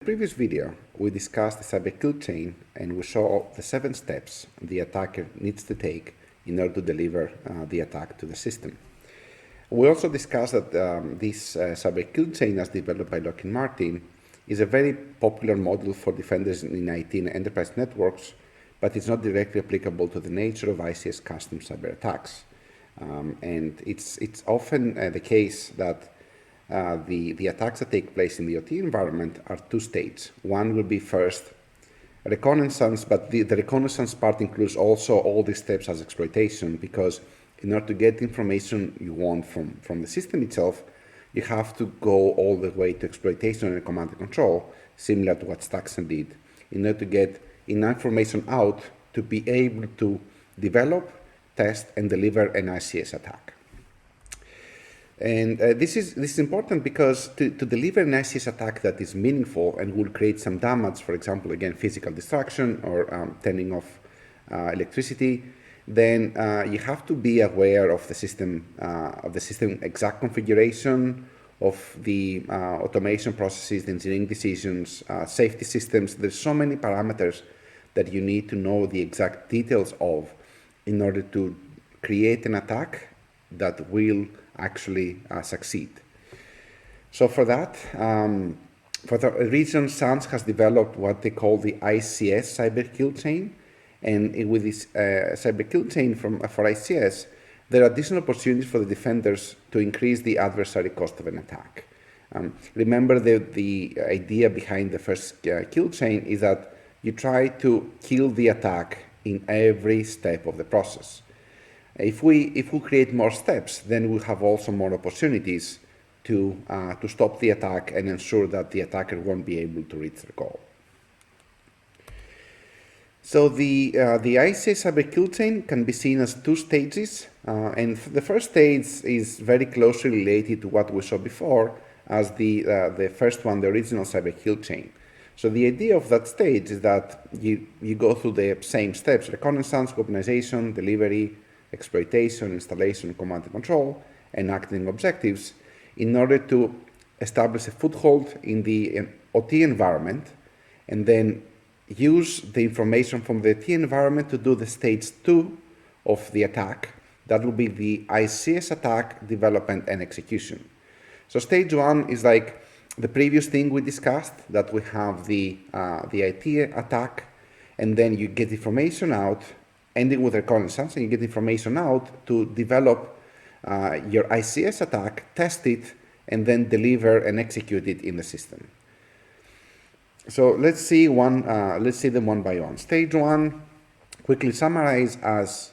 In the previous video, we discussed the cyber kill chain and we saw the 7 steps the attacker needs to take in order to deliver the attack to the system. We also discussed that this cyber kill chain, as developed by Lockheed Martin, is a very popular model for defenders in IT and enterprise networks, but it's not directly applicable to the nature of ICS custom cyber attacks. And it's often the case that the attacks that take place in the OT environment are 2 stages. One will be first reconnaissance, but the reconnaissance part includes also all these steps as exploitation, because in order to get information you want from the system itself, you have to go all the way to exploitation and command and control, similar to what Stuxnet did, in order to get enough information out to be able to develop, test, and deliver an ICS attack. And this is important because to deliver an ICS attack that is meaningful and will create some damage, for example, again, physical destruction or turning off electricity, then you have to be aware of the system exact configuration, of the automation processes, the engineering decisions, safety systems. There's so many parameters that you need to know the exact details of in order to create an attack that will actually succeed. So for that, for the reason, SANS has developed what they call the ICS cyber kill chain. And with this cyber kill chain for ICS, there are additional opportunities for the defenders to increase the adversary cost of an attack. Remember, the idea behind the first kill chain is that you try to kill the attack in every step of the process. If we create more steps, then we'll have also more opportunities to stop the attack and ensure that the attacker won't be able to reach their goal. So the ICS cyber kill chain can be seen as 2 stages, and the first stage is very closely related to what we saw before as the first one, the original cyber kill chain. So the idea of that stage is that you go through the same steps: reconnaissance, weaponization, delivery, exploitation, installation, command and control, and acting objectives, in order to establish a foothold in the OT environment, and then use the information from the OT environment to do the stage 2 of the attack. That will be the ICS attack, development, and execution. So stage 1 is like the previous thing we discussed, that we have the IT attack, and then you get information out, ending with reconnaissance, and you get information out to develop your ICS attack, test it, and then deliver and execute it in the system. So let's see them one by one. Stage 1, quickly summarize as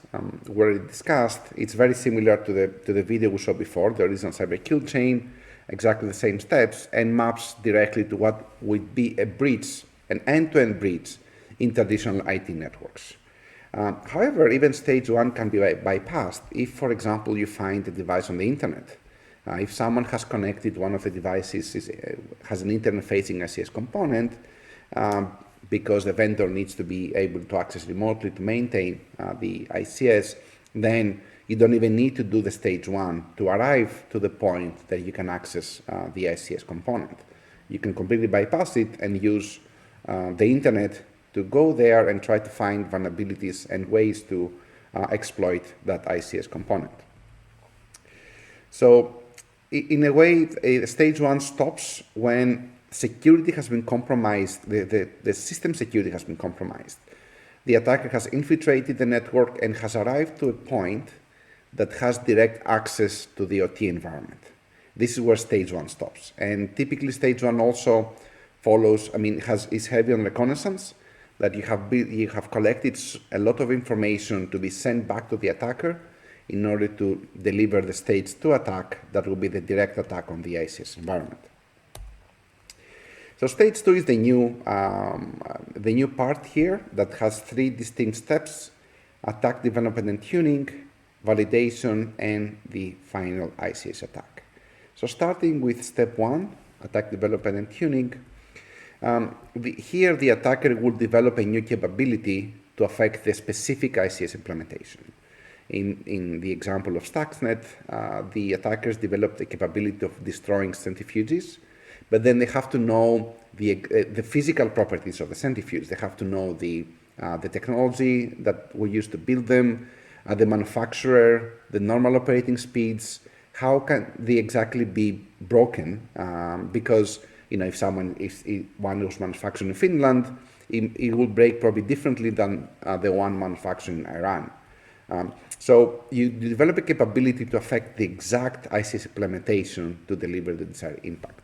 we already discussed. It's very similar to the video we saw before, the original cyber kill chain, exactly the same steps, and maps directly to what would be a breach, an end-to-end breach in traditional IT networks. However, even stage 1 can be bypassed if, for example, you find a device on the internet. If someone has connected one of the devices, has an internet-facing ICS component, because the vendor needs to be able to access remotely to maintain the ICS, then you don't even need to do the stage 1 to arrive to the point that you can access the ICS component. You can completely bypass it and use the internet to go there and try to find vulnerabilities and ways to exploit that ICS component. So in a way, stage 1 stops when security has been compromised, the system security has been compromised. The attacker has infiltrated the network and has arrived to a point that has direct access to the OT environment. This is where stage 1 stops. And typically stage 1 also follows, is heavy on reconnaissance, that you have collected a lot of information to be sent back to the attacker in order to deliver the stage 2 attack that will be the direct attack on the ICS environment. So stage 2 is the new part here that has 3 distinct steps: attack, development, and tuning, validation, and the final ICS attack. So starting with step 1, attack, development, and tuning, here the attacker will develop a new capability to affect the specific ICS implementation. In the example of Stuxnet, the attackers developed the capability of destroying centrifuges, but then they have to know the physical properties of the centrifuge. They have to know the technology that we use to build them, the manufacturer, the normal operating speeds. How can they exactly be broken? Because if one was manufactured in Finland, it will break probably differently than the one manufactured in Iran. So you develop a capability to affect the exact ICS implementation to deliver the desired impact.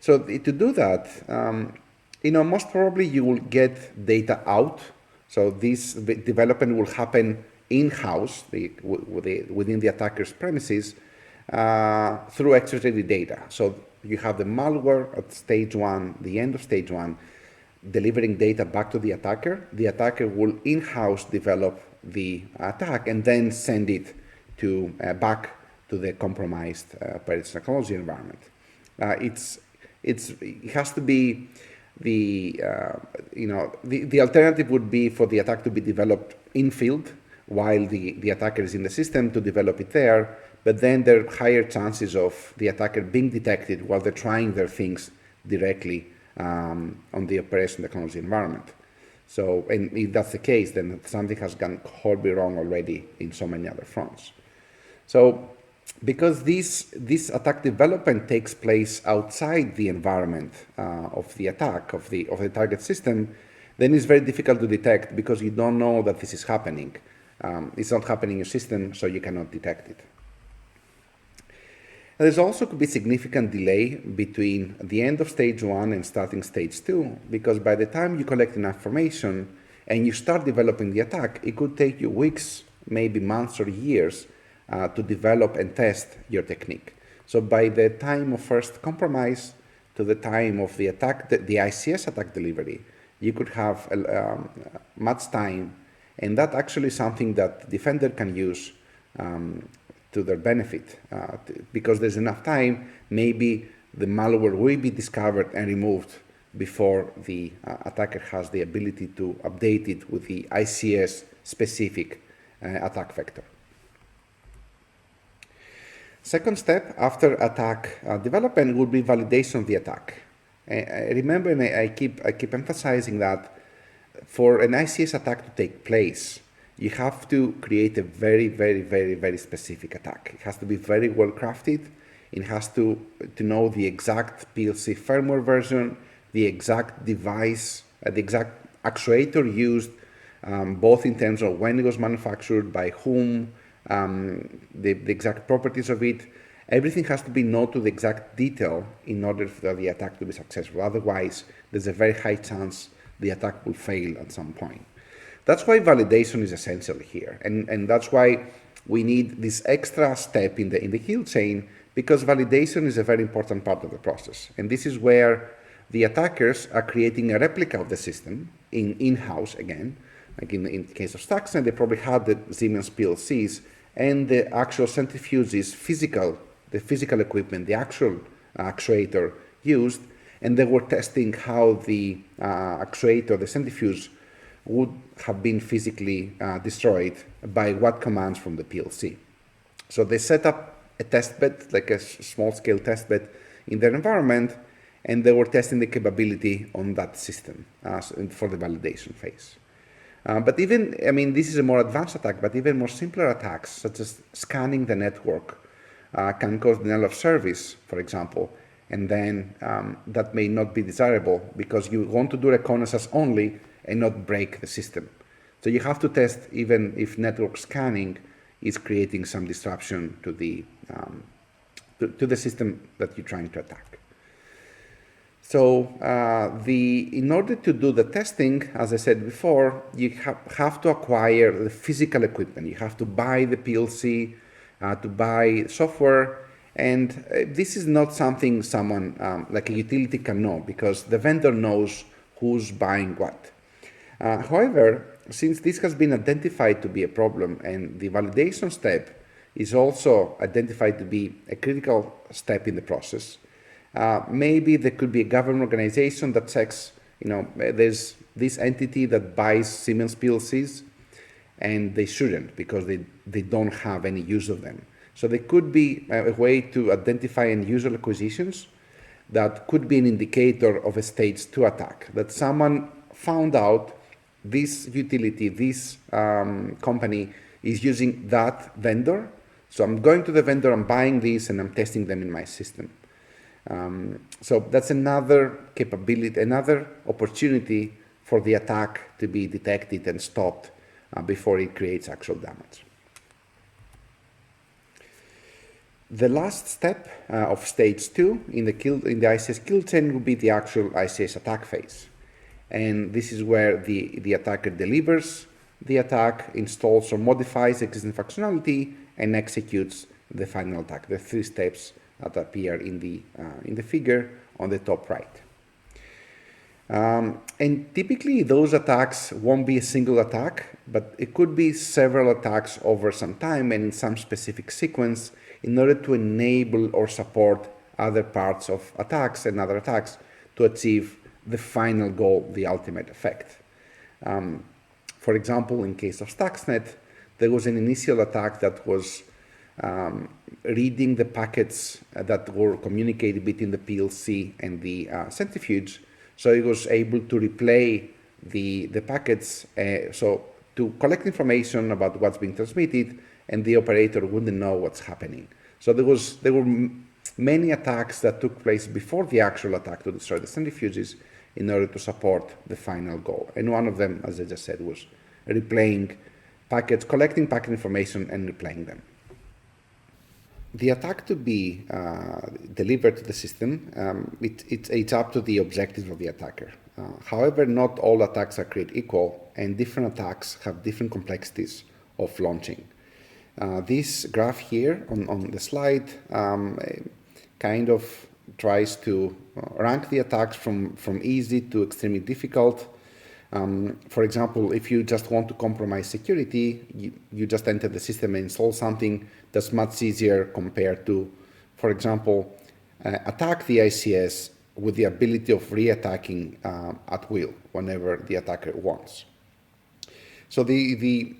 So to do that, most probably you will get data out. So this development will happen in-house within the attacker's premises through extraordinary data. So you have the malware at stage one, the end of stage one, delivering data back to the attacker. The attacker will in-house develop the attack and then send it back to the compromised operating technology environment. It has to be the alternative would be for the attack to be developed in field while the attacker is in the system to develop it there, but then there are higher chances of the attacker being detected while they're trying their things directly on the operation technology environment. So, and if that's the case, then something has gone horribly wrong already in so many other fronts. So, because this attack development takes place outside the environment of the attack, of the target system, then it's very difficult to detect because you don't know that this is happening. It's not happening in your system, so you cannot detect it. There's also could be significant delay between the end of stage one and starting stage two, because by the time you collect enough information and you start developing the attack, it could take you weeks, maybe months or years to develop and test your technique. So by the time of first compromise to the time of the attack, the ICS attack delivery, you could have much time, and that actually is something that defender can use to their benefit, because there's enough time, maybe the malware will be discovered and removed before the attacker has the ability to update it with the ICS specific attack vector. Second step after attack development would be validation of the attack. Remember, and I keep emphasizing that for an ICS attack to take place, you have to create a very, very, very, very specific attack. It has to be very well crafted. It has to know the exact PLC firmware version, the exact device, the exact actuator used, both in terms of when it was manufactured, by whom, the exact properties of it. Everything has to be known to the exact detail in order for the attack to be successful. Otherwise, there's a very high chance the attack will fail at some point. That's why validation is essential here, and that's why we need this extra step in the kill chain, because validation is a very important part of the process. And this is where the attackers are creating a replica of the system in-house again. Like in the case of Stuxnet, they probably had the Siemens PLCs and the actual centrifuges, the physical equipment, the actual actuator used, and they were testing how the actuator, the centrifuge, would have been physically destroyed by what commands from the PLC. So they set up a test bed, like a small-scale test bed in their environment, and they were testing the capability on that system for the validation phase. But even, this is a more advanced attack, but even more simpler attacks, such as scanning the network, can cause denial of service, for example, and then that may not be desirable because you want to do reconnaissance only and not break the system. So you have to test even if network scanning is creating some disruption to the system that you're trying to attack. So in order to do the testing, as I said before, you have to acquire the physical equipment. You have to buy the PLC, to buy software, and this is not something someone like a utility can know, because the vendor knows who's buying what. However, since this has been identified to be a problem and the validation step is also identified to be a critical step in the process, maybe there could be a government organization that checks, there's this entity that buys Siemens PLCs and they shouldn't because they don't have any use of them. So there could be a way to identify end user acquisitions that could be an indicator of a stage 2 attack, that someone found out this utility, this company is using that vendor. So I'm going to the vendor, I'm buying this, and I'm testing them in my system. So that's another capability, another opportunity for the attack to be detected and stopped before it creates actual damage. The last step of stage 2 in the ICS kill chain will be the actual ICS attack phase. And this is where the attacker delivers the attack, installs or modifies existing functionality, and executes the final attack, the 3 steps that appear in the figure on the top right. And typically those attacks won't be a single attack, but it could be several attacks over some time and in some specific sequence in order to enable or support other parts of attacks and other attacks to achieve the final goal, the ultimate effect. For example, in case of Stuxnet, there was an initial attack that was reading the packets that were communicated between the PLC and the centrifuge. So it was able to replay the packets so to collect information about what's being transmitted, and the operator wouldn't know what's happening. So there were many attacks that took place before the actual attack to destroy the centrifuges in order to support the final goal. And one of them, as I just said, was replaying packets, collecting packet information and replaying them. The attack to be delivered to the system, it's up to the objectives of the attacker. However, not all attacks are created equal, and different attacks have different complexities of launching. This graph here on the slide kind of tries to rank the attacks from easy to extremely difficult. For example, if you just want to compromise security, you just enter the system and install something that's much easier compared to, for example, attack the ICS with the ability of re-attacking at will whenever the attacker wants. So the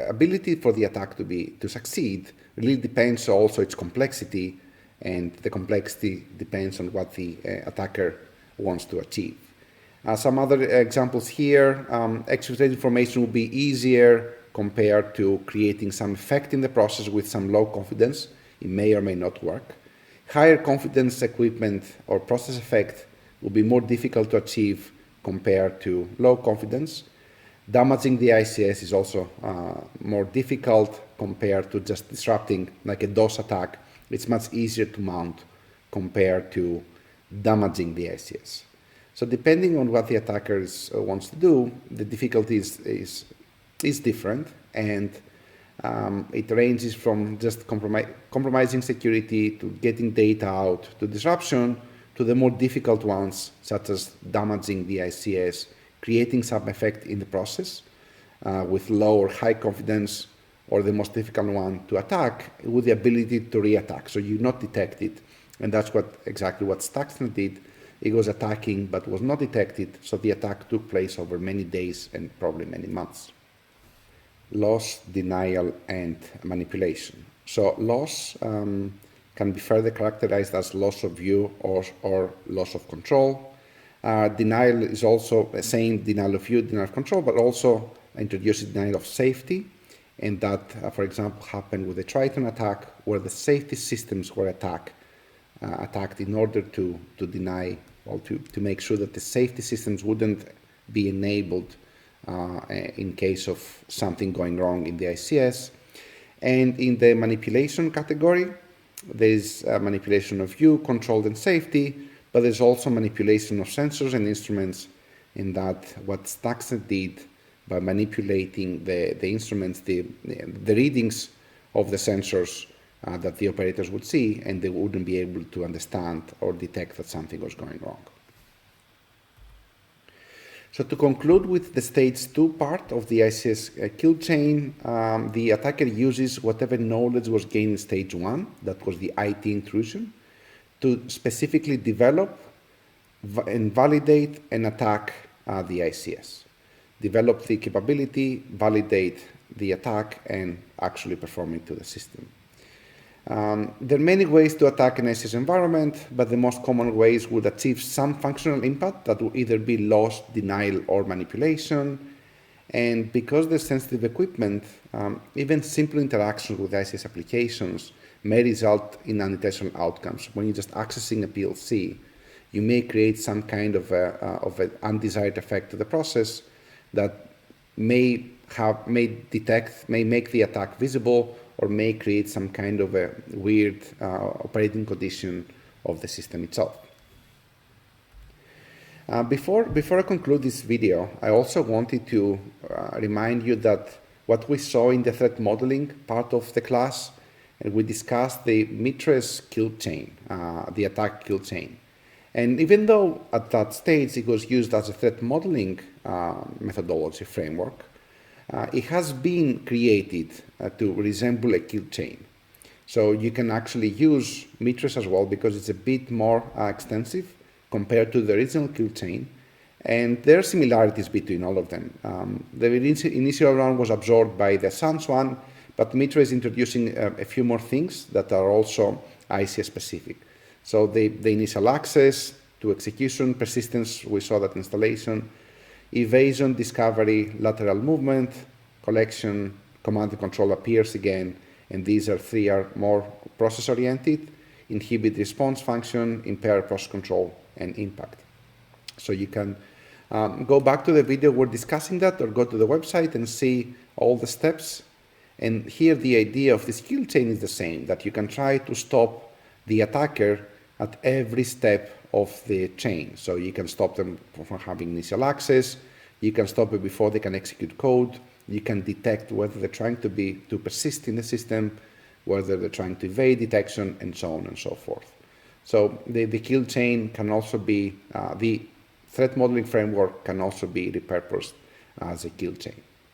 ability for the attack to succeed really depends also its complexity, and the complexity depends on what the attacker wants to achieve. Some other examples here, exfiltrated information will be easier compared to creating some effect in the process with some low confidence. It may or may not work. Higher confidence equipment or process effect will be more difficult to achieve compared to low confidence. Damaging the ICS is also more difficult compared to just disrupting, like a DOS attack. It's much easier to mount compared to damaging the ICS. So depending on what the attacker wants to do, the difficulty is different, and it ranges from just compromising security to getting data out to disruption to the more difficult ones, such as damaging the ICS, creating some effect in the process with low or high confidence, or the most difficult one to attack with the ability to re-attack. So you not detect it, and that's exactly what Stuxnet did. It was attacking but was not detected, so the attack took place over many days and probably many months. Loss, denial, and manipulation. So loss can be further characterized as loss of view or loss of control. Denial is also the same denial of view, denial of control, but also introduces denial of safety. And that, for example, happened with the Triton attack, where the safety systems were attacked in order to deny, well, to make sure that the safety systems wouldn't be enabled in case of something going wrong in the ICS. And in the manipulation category, there's manipulation of view, control, and safety, but there's also manipulation of sensors and instruments, in that what Stuxnet did by manipulating the instruments, the readings of the sensors that the operators would see, and they wouldn't be able to understand or detect that something was going wrong. So to conclude with the stage 2 part of the ICS kill chain, the attacker uses whatever knowledge was gained in stage 1, that was the IT intrusion, to specifically develop and validate and attack the ICS. Develop the capability, validate the attack, and actually perform it to the system. There are many ways to attack an ICS environment, but the most common ways would achieve some functional impact that will either be loss, denial, or manipulation. And because they're sensitive equipment, even simple interactions with ICS applications may result in unintentional outcomes. When you're just accessing a PLC, you may create some kind of an undesired effect to the process that may make the attack visible, or may create some kind of a weird operating condition of the system itself. Before I conclude this video, I also wanted to remind you that what we saw in the threat modeling part of the class, and we discussed the MITRES kill chain, the attack kill chain. And even though at that stage it was used as a threat modeling methodology framework, it has been created to resemble a kill chain. So you can actually use MITRES as well, because it's a bit more extensive compared to the original kill chain, and there are similarities between all of them. The initial one was absorbed by the SANS one, but MITRES is introducing a few more things that are also ICS specific. So the initial access to execution, persistence, we saw that installation, evasion, discovery, lateral movement, collection, command and control appears again, and these three are more process-oriented: inhibit response function, impair process control, and impact. So you can go back to the video we're discussing that, or go to the website and see all the steps. And here the idea of this kill chain is the same, that you can try to stop the attacker at every step of the chain. So you can stop them from having initial access, you can stop it before they can execute code, you can detect whether they're trying to persist in the system, whether they're trying to evade detection, and so on and so forth. So the kill chain can also be, the threat modeling framework can also be repurposed as a kill chain.